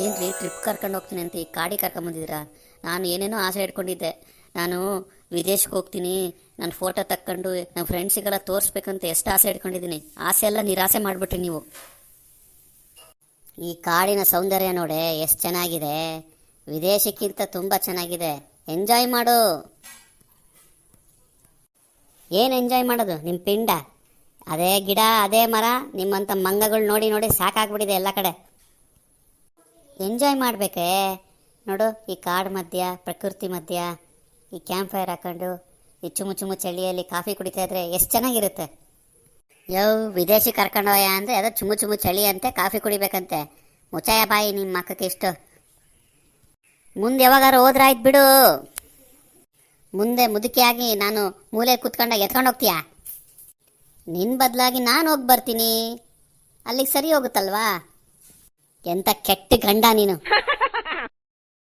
ಏನ್ರಿ ಟ್ರಿಪ್ ಕರ್ಕೊಂಡು ಹೋಗ್ತೀನಿ ಅಂತ ಈ ಕಾಡಿಗೆ ಕರ್ಕೊಂಬಂದಿದ್ದೀರಾ? ನಾನು ಏನೇನೋ ಆಸೆ ಇಟ್ಕೊಂಡಿದ್ದೆ. ನಾನು ವಿದೇಶಕ್ಕೆ ಹೋಗ್ತೀನಿ, ನನ್ನ ಫೋಟೋ ತಕ್ಕೊಂಡು ನಮ್ಮ ಫ್ರೆಂಡ್ಸಿಗೆಲ್ಲ ತೋರಿಸ್ಬೇಕಂತ ಎಷ್ಟು ಆಸೆ ಇಟ್ಕೊಂಡಿದ್ದೀನಿ. ಆಸೆ ಎಲ್ಲ ನಿರಾಸೆ ಮಾಡಿಬಿಟ್ರಿ ನೀವು. ಈ ಕಾಡಿನ ಸೌಂದರ್ಯ ನೋಡೆ ಎಷ್ಟು ಚೆನ್ನಾಗಿದೆ. ವಿದೇಶಕ್ಕಿಂತ ತುಂಬ ಚೆನ್ನಾಗಿದೆ. ಎಂಜಾಯ್ ಮಾಡು. ಏನು ಎಂಜಾಯ್ ಮಾಡೋದು? ನಿಮ್ಮ ಪಿಂಡ ಅದೇ ಗಿಡ ಅದೇ ಮರ, ನಿಮ್ಮಂಥ ಮಂಗಗಳು ನೋಡಿ ನೋಡಿ ಸಾಕಾಗ್ಬಿಟ್ಟಿದೆ ಎಲ್ಲ ಕಡೆ. ಎಂಜಾಯ್ ಮಾಡಬೇಕೇ. ನೋಡು, ಈ ಕಾಡು ಮಧ್ಯ, ಪ್ರಕೃತಿ ಮಧ್ಯ, ಈ ಕ್ಯಾಂಪ್ ಫೈರ್ ಹಾಕೊಂಡು ಈ ಚುಮು ಚುಮು ಚಳಿಯಲ್ಲಿ ಕಾಫಿ ಕುಡಿತಾ ಇದ್ರೆ ಎಷ್ಟು ಚೆನ್ನಾಗಿರುತ್ತೆ. ವಿದೇಶಿ ಕರ್ಕೊಂಡೋಯ ಅಂದರೆ ಅದೋ ಚುಮು ಚುಮು ಚಳಿ ಅಂತೆ, ಕಾಫಿ ಕುಡಿಬೇಕಂತೆ. ಮುಚ್ಚಾಯ ಬಾಯಿ ನಿಮ್ಮ ಮಕ್ಕಕ್ಕೆ ಇಷ್ಟು. ಮುಂದೆ ಯಾವಾಗಾರು ಹೋದ್ರಾಯ್ತು ಬಿಡು. ಮುಂದೆ ಮುದುಕಿಯಾಗಿ ನಾನು ಮೂಲೆ ಕೂತ್ಕೊಂಡಾಗ ಎತ್ಕೊಂಡು ಹೋಗ್ತೀಯಾ? ನಿನ್ನ ಬದಲಾಗಿ ನಾನು ಹೋಗಿ ಬರ್ತೀನಿ, ಅಲ್ಲಿಗೆ ಸರಿ ಹೋಗುತ್ತಲ್ವಾ? ಎಂಥ ಕೆಟ್ಟ ಗಂಡ ನೀನು.